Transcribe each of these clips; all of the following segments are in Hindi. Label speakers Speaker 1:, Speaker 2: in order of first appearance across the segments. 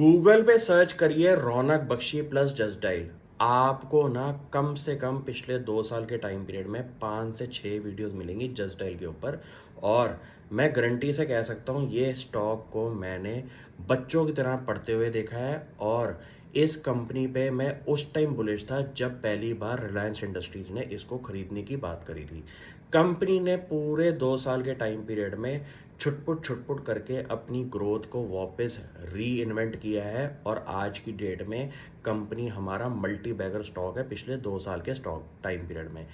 Speaker 1: गूगल पे सर्च करिए रौनक बख्शी प्लस जस्ट डायल। आपको ना कम से कम पिछले 2 साल के टाइम पीरियड में 5 से 6 वीडियोस मिलेंगी जस्ट डायल के ऊपर। और मैं गारंटी से कह सकता हूँ ये स्टॉक को मैंने बच्चों की तरह पढ़ते हुए देखा है। और इस कंपनी पे मैं उस टाइम बुलिश था जब पहली बार रिलायंस इंडस्ट्रीज ने इसको खरीदने की बात करी थी। कंपनी ने पूरे 2 साल के टाइम पीरियड में छुटपुट छुटपुट करके अपनी ग्रोथ को वापस री इन्वेंट किया है और आज की डेट में कंपनी हमारा मल्टी बैगर स्टॉक है पिछले 2 साल के स्टॉक टाइम पीरियड में।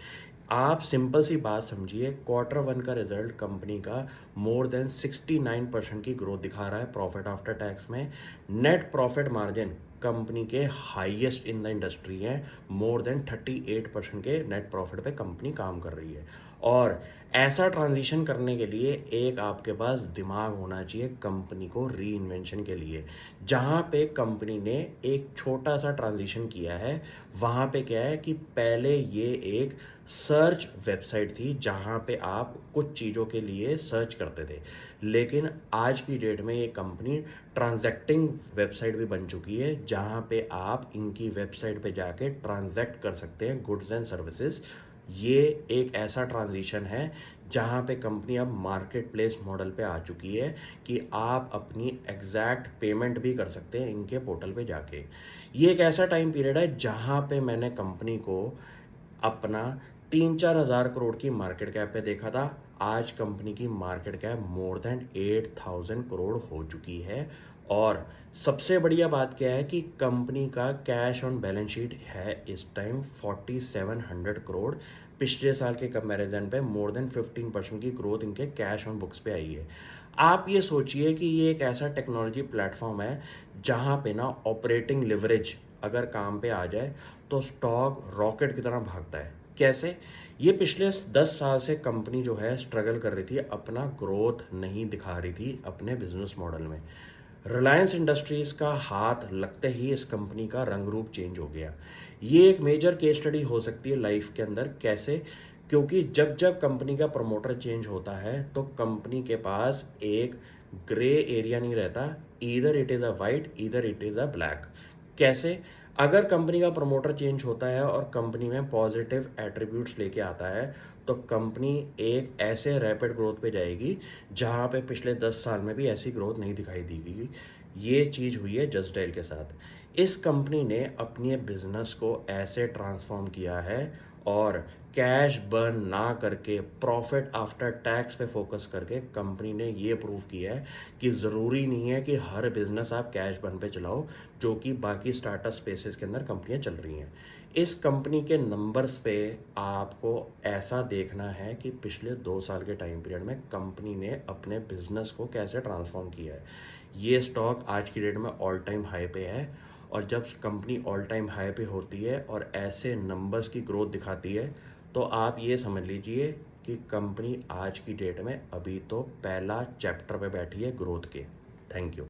Speaker 1: आप सिंपल सी बात समझिए, Q1 का रिजल्ट कंपनी का मोर देन 69% की ग्रोथ दिखा रहा है प्रॉफिट आफ्टर टैक्स में। नेट प्रॉफिट मार्जिन कंपनी के हाईएस्ट इन द इंडस्ट्री है। मोर देन 38% के नेट प्रॉफिट पे कंपनी काम कर रही है। और ऐसा ट्रांजिशन करने के लिए एक आपके पास दिमाग होना चाहिए कंपनी को री इन्वेंशन के लिए। जहाँ पे कंपनी ने एक छोटा सा ट्रांजिशन किया है, वहाँ पे क्या है कि पहले ये एक सर्च वेबसाइट थी जहाँ पे आप कुछ चीज़ों के लिए सर्च करते थे, लेकिन आज की डेट में ये कंपनी ट्रांजैक्टिंग वेबसाइट भी बन चुकी है जहाँ पे आप इनकी वेबसाइट पे जाके ट्रांजैक्ट कर सकते हैं गुड्स एंड सर्विसेज। ये एक ऐसा ट्रांजिशन है जहाँ पे कंपनी अब मार्केट प्लेस मॉडल पे आ चुकी है कि आप अपनी एग्जैक्ट पेमेंट भी कर सकते हैं इनके पोर्टल पे जाके। ये एक ऐसा टाइम पीरियड है जहाँ पे मैंने कंपनी को अपना 3-4 हज़ार करोड़ की मार्केट कैप पे देखा था। आज कंपनी की market cap more than 8,000 crore हो चुकी है। और सबसे बढ़िया बात क्या है कि कंपनी का कैश ऑन बैलेंस शीट है इस टाइम 4,700 करोड़। पिछले साल के कंपैरिजन पे मोर देन 15% की ग्रोथ इनके कैश ऑन बुक्स पे आई है। आप ये सोचिए कि ये एक ऐसा टेक्नोलॉजी प्लेटफॉर्म है जहाँ पे ना ऑपरेटिंग लिवरेज अगर काम पे आ जाए तो स्टॉक रॉकेट की तरह भागता है। कैसे? ये पिछले 10 साल से कंपनी जो है स्ट्रगल कर रही थी, अपना ग्रोथ नहीं दिखा रही थी अपने बिजनेस मॉडल में। रिलायंस इंडस्ट्रीज का हाथ लगते ही इस कंपनी का रंग रूप चेंज हो गया। ये एक मेजर केस स्टडी हो सकती है लाइफ के अंदर। कैसे? क्योंकि जब जब कंपनी का प्रमोटर चेंज होता है तो कंपनी के पास एक ग्रे एरिया नहीं रहता। Either it is a white, either it is a black. कैसे? अगर कंपनी का प्रमोटर चेंज होता है और कंपनी में पॉजिटिव एट्रीब्यूट्स लेके आता है तो कंपनी एक ऐसे रैपिड ग्रोथ पे जाएगी जहाँ पे पिछले 10 साल में भी ऐसी ग्रोथ नहीं दिखाई दी गई। ये चीज़ हुई है जस्ट डायल के साथ। इस कंपनी ने अपने बिजनेस को ऐसे ट्रांसफॉर्म किया है और कैश बर्न ना करके प्रॉफिट आफ्टर टैक्स पे फोकस करके कंपनी ने ये प्रूव किया है कि ज़रूरी नहीं है कि हर बिजनेस आप कैश बर्न पे चलाओ, जो कि बाकी स्टार्टअप स्पेसेस के अंदर कंपनियां चल रही हैं। इस कंपनी के नंबर्स पे आपको ऐसा देखना है कि पिछले 2 साल के टाइम पीरियड में कंपनी ने अपने बिजनेस को कैसे ट्रांसफॉर्म किया है। ये स्टॉक आज की डेट में ऑल टाइम हाई पे है। और जब कंपनी ऑल टाइम हाई पे होती है और ऐसे नंबर्स की ग्रोथ दिखाती है तो आप ये समझ लीजिए कि कंपनी आज की डेट में अभी तो पहला चैप्टर पे बैठी है ग्रोथ के। Thank you.